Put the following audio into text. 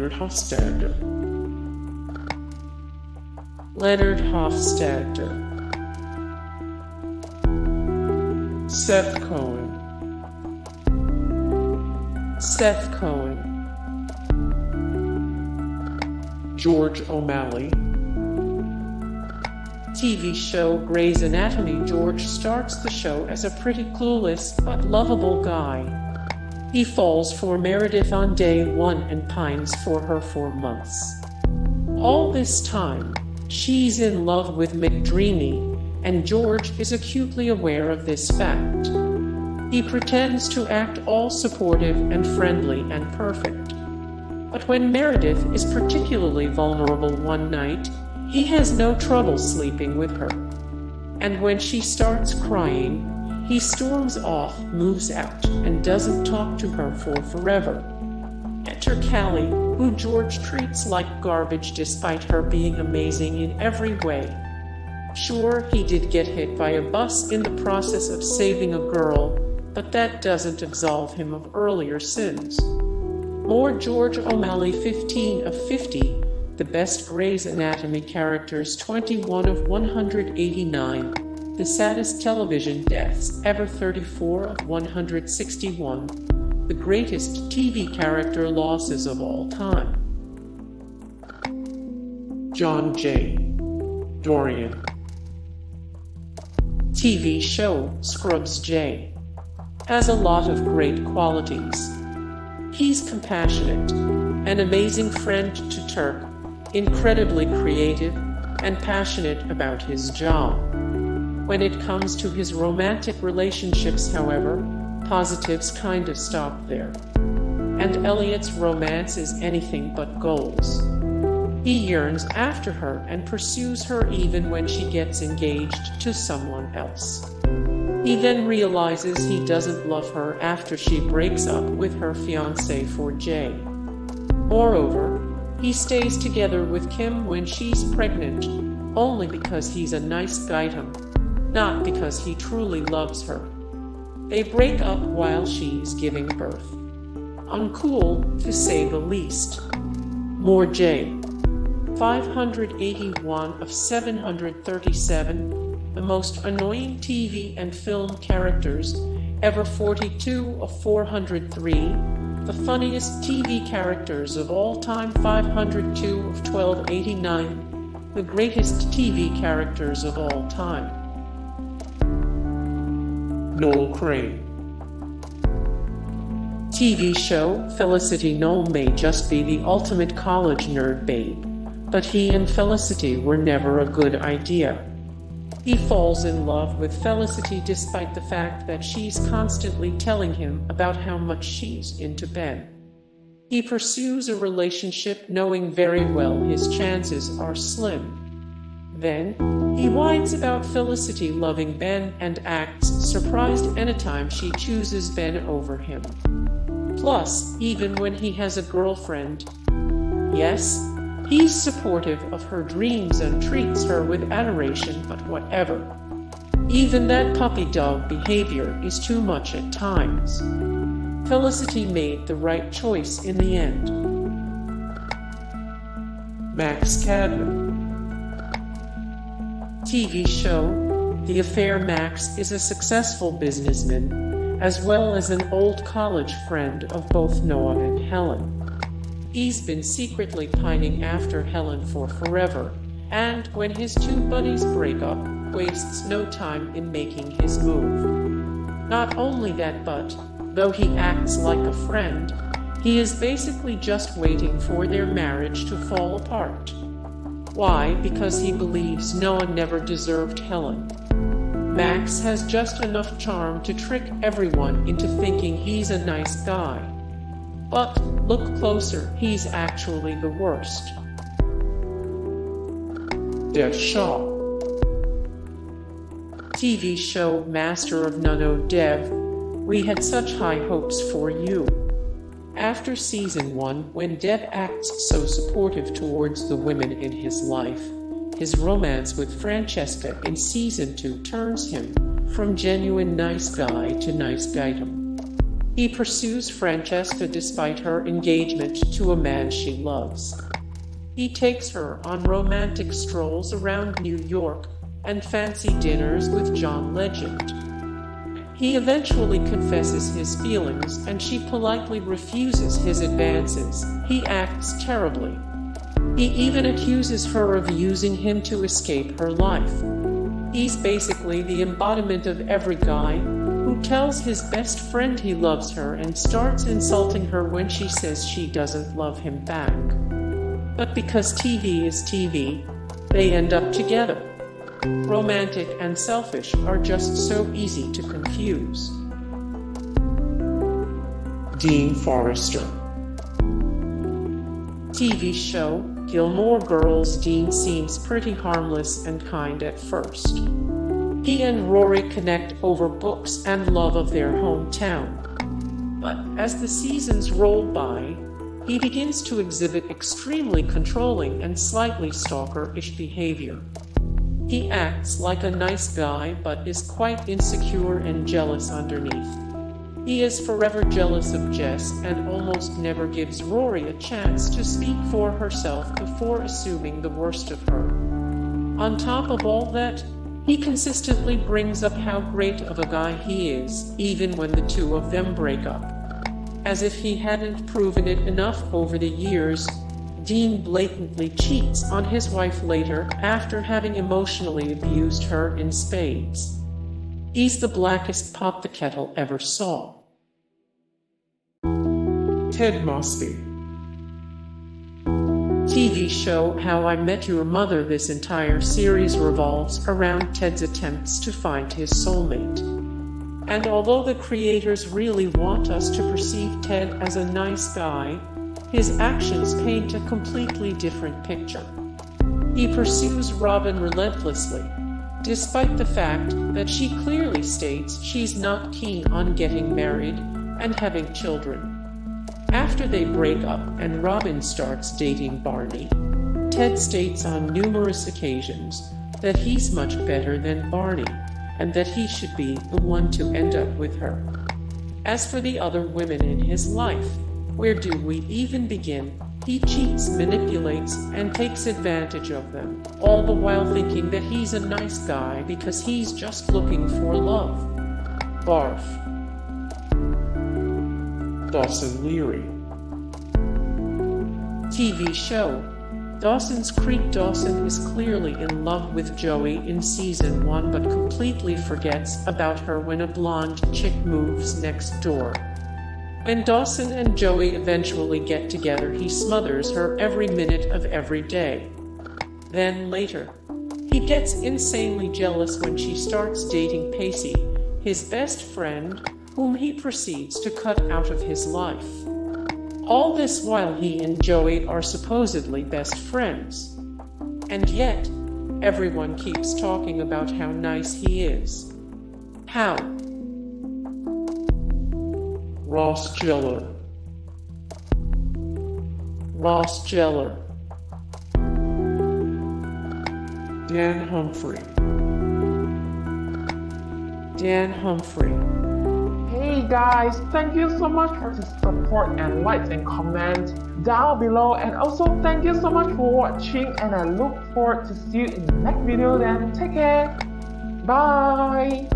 Leonard Hofstadter. Leonard Hofstadter. Seth Cohen. Seth Cohen. George O'Malley. TV show Grey's Anatomy. George starts the show as a pretty clueless but lovable guy. He falls for Meredith on day one and pines for her for months. All this time, she's in love with McDreamy, and George is acutely aware of this fact. He pretends to act all supportive and friendly and perfect. But when Meredith is particularly vulnerable one night, he has no trouble sleeping with her. And when she starts crying, he storms off, moves out, and doesn't talk to her for forever. Enter Callie, who George treats like garbage despite her being amazing in every way. Sure, he did get hit by a bus in the process of saving a girl, but that doesn't absolve him of earlier sins. More George O'Malley. 15 of 50, the best Grey's Anatomy characters. 21 of 189, the saddest television deaths ever. 34 of 161, the greatest TV character losses of all time. J.D Dorian. TV show Scrubs. Jay has a lot of great qualities. He's compassionate, an amazing friend to Turk, incredibly creative, and passionate about his job. When it comes to his romantic relationships, however, positives kind of stop there. And Elliot's romance is anything but goals. He yearns after her and pursues her even when she gets engaged to someone else. He then realizes he doesn't love her after she breaks up with her fiancé for Jay. Moreover, he stays together with Kim when she's pregnant, only because he's a nice guy, not because he truly loves her. They break up while she's giving birth. Uncool, to say the least. More Jay. 581 of 737, the most annoying TV and film characters ever. 42 of 403, the funniest TV characters of all time. 502 of 1289, the greatest TV characters of all time. Noel Crane. TV show Felicity. Noel may just be the ultimate college nerd babe, but he and Felicity were never a good idea. He falls in love with Felicity despite the fact that she's constantly telling him about how much she's into Ben. He pursues a relationship knowing very well his chances are slim. Then, he whines about Felicity loving Ben and acts surprised anytime she chooses Ben over him. Plus, even when he has a girlfriend, yes, he's supportive of her dreams and treats her with adoration, but whatever. Even that puppy dog behavior is too much at times. Felicity made the right choice in the end. Cadman. TV show The Affair. Max is a successful businessman, as well as an old college friend of both Noah and Helen. He's been secretly pining after Helen for forever, and when his two buddies break up, wastes no time in making his move. Not only that, but, though he acts like a friend, he is basically just waiting for their marriage to fall apart. Why? Because he believes Noah never deserved Helen. Max has just enough charm to trick everyone into thinking he's a nice guy. But, look closer, he's actually the worst. Shah. TV show Master of None. Dev, we had such high hopes for you. After season 1, when Dev acts so supportive towards the women in his life, his romance with Francesca in season 2 turns him from genuine nice guy to nice guy. He pursues Francesca despite her engagement to a man she loves. He takes her on romantic strolls around New York and fancy dinners with John Legend. He eventually confesses his feelings and she politely refuses his advances. He acts terribly. He even accuses her of using him to escape her life. He's basically the embodiment of every guy who tells his best friend he loves her and starts insulting her when she says she doesn't love him back. But because TV is TV, they end up together. Romantic and selfish are just so easy to confuse. Dean Forrester. TV show Gilmore Girls. Dean seems pretty harmless and kind at first. He and Rory connect over books and love of their hometown. But as the seasons roll by, he begins to exhibit extremely controlling and slightly stalker-ish behavior. He acts like a nice guy but is quite insecure and jealous underneath. He is forever jealous of Jess and almost never gives Rory a chance to speak for herself before assuming the worst of her. On top of all that, he consistently brings up how great of a guy he is, even when the two of them break up. As if he hadn't proven it enough over the years, Dean blatantly cheats on his wife later after having emotionally abused her in spades. He's the blackest pot the kettle ever saw. Ted Mosby. TV show How I Met Your Mother. This entire series revolves around Ted's attempts to find his soulmate. And although the creators really want us to perceive Ted as a nice guy, his actions paint a completely different picture. He pursues Robin relentlessly, despite the fact that she clearly states she's not keen on getting married and having children. After they break up and Robin starts dating Barney, Ted states on numerous occasions that he's much better than Barney and that he should be the one to end up with her. As for the other women in his life, where do we even begin? He cheats, manipulates, and takes advantage of them, all the while thinking that he's a nice guy because he's just looking for love. Barf. Dawson Leery. TV show Dawson's Creek. Dawson is clearly in love with Joey in season 1 but completely forgets about her when a blonde chick moves next door. When Dawson and Joey eventually get together, he smothers her every minute of every day. Then later, he gets insanely jealous when she starts dating Pacey, his best friend, whom he proceeds to cut out of his life. All this while he and Joey are supposedly best friends. And yet, everyone keeps talking about how nice he is. How? Ross Geller. Ross Geller. Dan Humphrey. Dan Humphrey. Hey guys, thank you so much for the support and likes and comments down below, and also thank you so much for watching, and I look forward to see you in the next video. Then take care. Bye.